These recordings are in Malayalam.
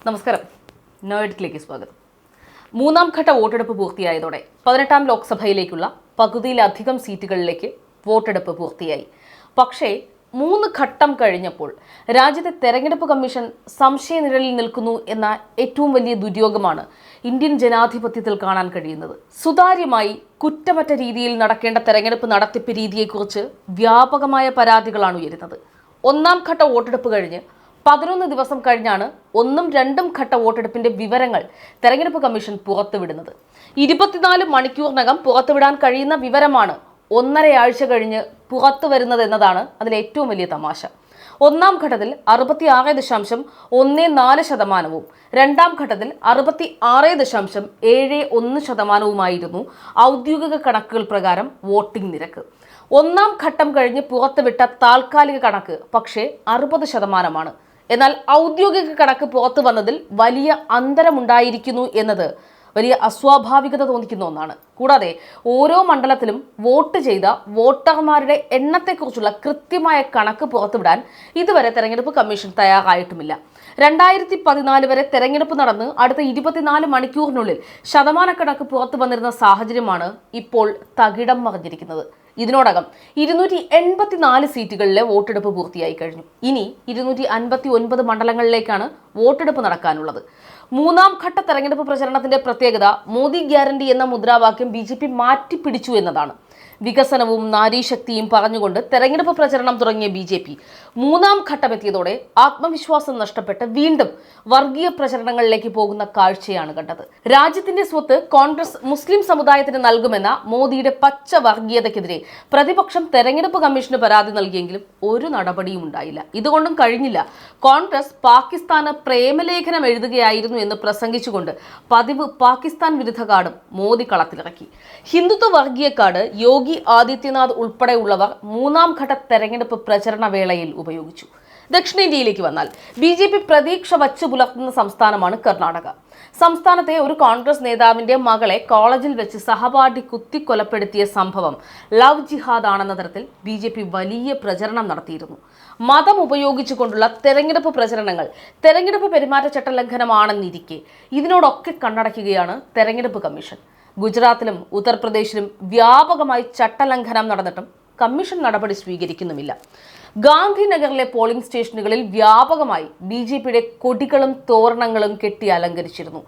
നമസ്കാരം. നോയിഡിലേക്ക് സ്വാഗതം. മൂന്നാം ഘട്ട വോട്ടെടുപ്പ് പൂർത്തിയായതോടെ 18ാം ലോക്സഭയിലേക്കുള്ള പകുതിയിലധികം സീറ്റുകളിലേക്ക് വോട്ടെടുപ്പ് പൂർത്തിയായി. പക്ഷേ 3 ഘട്ടം കഴിഞ്ഞപ്പോൾ രാജ്യത്തെ തെരഞ്ഞെടുപ്പ് കമ്മീഷൻ സംശയനിഴലിൽ നിൽക്കുന്നു എന്ന ഏറ്റവും വലിയ ദുര്യോഗമാണ് ഇന്ത്യൻ ജനാധിപത്യത്തിൽ കാണാൻ കഴിയുന്നത്. സുതാര്യമായി കുറ്റമറ്റ രീതിയിൽ നടക്കേണ്ട തെരഞ്ഞെടുപ്പ് നടത്തിപ്പ് രീതിയെക്കുറിച്ച് വ്യാപകമായ പരാതികളാണ് ഉയരുന്നത്. 1ാം ഘട്ട വോട്ടെടുപ്പ് കഴിഞ്ഞ് 11 ദിവസം കഴിഞ്ഞാണ് 1ഉം 2ഉം ഘട്ട വോട്ടെടുപ്പിന്റെ വിവരങ്ങൾ തെരഞ്ഞെടുപ്പ് കമ്മീഷൻ പുറത്തുവിടുന്നത്. 24 മണിക്കൂറിനകം പുറത്തുവിടാൻ കഴിയുന്ന വിവരമാണ് 1.5 ആഴ്ച കഴിഞ്ഞ് പുറത്തു വരുന്നത് എന്നതാണ് അതിലെ ഏറ്റവും വലിയ തമാശ. 1ാം ഘട്ടത്തിൽ 66.14%, 2ാം ഘട്ടത്തിൽ 66.71% ഔദ്യോഗിക കണക്കുകൾ പ്രകാരം വോട്ടിംഗ് നിരക്ക്. 1ാം ഘട്ടം കഴിഞ്ഞ് പുറത്തുവിട്ട താൽക്കാലിക കണക്ക് പക്ഷേ 60%. എന്നാൽ ഔദ്യോഗിക കണക്ക് പുറത്തു വന്നതിൽ വലിയ അന്തരമുണ്ടായിരിക്കുന്നു എന്നത് വലിയ അസ്വാഭാവികത തോന്നിക്കുന്ന ഒന്നാണ്. കൂടാതെ ഓരോ മണ്ഡലത്തിലും വോട്ട് ചെയ്ത വോട്ടർമാരുടെ എണ്ണത്തെക്കുറിച്ചുള്ള കൃത്യമായ കണക്ക് പുറത്തുവിടാൻ ഇതുവരെ തെരഞ്ഞെടുപ്പ് കമ്മീഷൻ തയ്യാറായിട്ടുമില്ല. 2014 വരെ തെരഞ്ഞെടുപ്പ് നടന്ന് അടുത്ത 24 മണിക്കൂറിനുള്ളിൽ ശതമാനക്കണക്ക് പുറത്തു വന്നിരുന്ന സാഹചര്യമാണ് ഇപ്പോൾ തകിടം മറിഞ്ഞിരിക്കുന്നത്. ഇതിനോടകം 284 സീറ്റുകളിലെ വോട്ടെടുപ്പ് പൂർത്തിയായി കഴിഞ്ഞു. ഇനി 259 മണ്ഡലങ്ങളിലേക്കാണ് വോട്ടെടുപ്പ് നടക്കാനുള്ളത്. 3ാം ഘട്ട തെരഞ്ഞെടുപ്പ് പ്രചരണത്തിന്റെ പ്രത്യേകത മോദി ഗ്യാരണ്ടി എന്ന മുദ്രാവാക്യം BJP മാറ്റിപ്പിടിച്ചു എന്നതാണ്. വികസനവും നാരീശക്തിയും പറഞ്ഞുകൊണ്ട് തെരഞ്ഞെടുപ്പ് പ്രചരണം തുടങ്ങിയ BJP 3ാം ഘട്ടം എത്തിയതോടെ ആത്മവിശ്വാസം നഷ്ടപ്പെട്ട് വീണ്ടും വർഗീയ പ്രചരണങ്ങളിലേക്ക് പോകുന്ന കാഴ്ചയാണ് കണ്ടത്. രാജ്യത്തിന്റെ സ്വത്ത് കോൺഗ്രസ് മുസ്ലിം സമുദായത്തിന് നൽകുമെന്ന മോദിയുടെ പച്ച വർഗീയതയ്ക്കെതിരെ പ്രതിപക്ഷം തെരഞ്ഞെടുപ്പ് കമ്മീഷന് പരാതി നൽകിയെങ്കിലും ഒരു നടപടിയും ഉണ്ടായില്ല. ഇതുകൊണ്ടും കഴിഞ്ഞില്ല. കോൺഗ്രസ് പാകിസ്ഥാന് പ്രേമലേഖനം എഴുതുകയായിരുന്നു എന്ന് പ്രസംഗിച്ചുകൊണ്ട് പതിവ് പാകിസ്ഥാൻ വിരുദ്ധ കാർഡും മോദി കളത്തിലിറക്കി. ഹിന്ദുത്വ വർഗീയ കാർഡ് യോഗി ആദിത്യനാഥ് ഉൾപ്പെടെയുള്ളവർ 3ാം ഘട്ട തെരഞ്ഞെടുപ്പ് പ്രചരണ വേളയിൽ ഉപയോഗിച്ചു. ദക്ഷിണേന്ത്യയിലേക്ക് വന്നാൽ BJP പ്രതീക്ഷ വച്ചു പുലർത്തുന്ന സംസ്ഥാനമാണ് കർണാടക. സംസ്ഥാനത്തെ ഒരു കോൺഗ്രസ് നേതാവിന്റെ മകളെ കോളേജിൽ വെച്ച് സഹപാഠി കുത്തിക്കൊലപ്പെടുത്തിയ സംഭവം ലവ് ജിഹാദ് ആണെന്ന തരത്തിൽ BJP വലിയ പ്രചരണം നടത്തിയിരുന്നു. മതം ഉപയോഗിച്ചുകൊണ്ടുള്ള തെരഞ്ഞെടുപ്പ് പ്രചരണങ്ങൾ തെരഞ്ഞെടുപ്പ് പെരുമാറ്റച്ചട്ട ലംഘനമാണെന്നിരിക്കെ ഇതിനോടൊക്കെ കണ്ണടയ്ക്കുകയാണ് തെരഞ്ഞെടുപ്പ് കമ്മീഷൻ. ഗുജറാത്തിലും ഉത്തർപ്രദേശിലും വ്യാപകമായി ചട്ടലംഘനം നടന്നിട്ടും കമ്മീഷൻ നടപടി സ്വീകരിക്കുന്നുമില്ല. ഗാന്ധിനഗറിലെ പോളിംഗ് സ്റ്റേഷനുകളിൽ വ്യാപകമായി BJPയുടെ കൊടികളും തോരണങ്ങളും കെട്ടി അലങ്കരിച്ചിരുന്നു.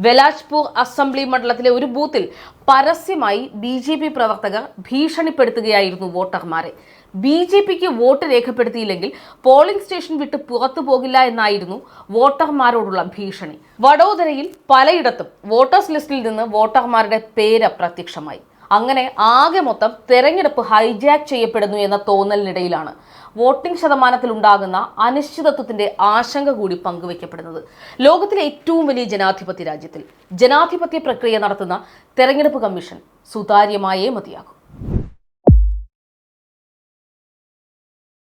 വെലാജ്പൂർ അസംബ്ലി മണ്ഡലത്തിലെ ഒരു ബൂത്തിൽ പരസ്യമായി BJP പ്രവർത്തകർ ഭീഷണിപ്പെടുത്തുകയായിരുന്നു വോട്ടർമാരെ. BJPക്ക് വോട്ട് രേഖപ്പെടുത്തിയില്ലെങ്കിൽ പോളിംഗ് സ്റ്റേഷൻ വിട്ട് പുറത്തു പോകില്ല എന്നായിരുന്നു വോട്ടർമാരോടുള്ള ഭീഷണി. വഡോദരയിൽ പലയിടത്തും വോട്ടേഴ്സ് ലിസ്റ്റിൽ നിന്ന് വോട്ടർമാരുടെ പേര് അപ്രത്യക്ഷമായി. അങ്ങനെ ആകെ മൊത്തം തെരഞ്ഞെടുപ്പ് ഹൈജാക്ക് ചെയ്യപ്പെടുന്നു എന്ന തോന്നലിനിടയിലാണ് വോട്ടിംഗ് ശതമാനത്തിൽ ഉണ്ടാകുന്ന അനിശ്ചിതത്വത്തിന്റെ ആശങ്ക കൂടി പങ്കുവയ്ക്കപ്പെടുന്നത്. ലോകത്തിലെ ഏറ്റവും വലിയ ജനാധിപത്യ രാജ്യത്തിൽ ജനാധിപത്യ പ്രക്രിയ നടത്തുന്ന തെരഞ്ഞെടുപ്പ് കമ്മീഷൻ സുതാര്യമായേ മതിയാകും.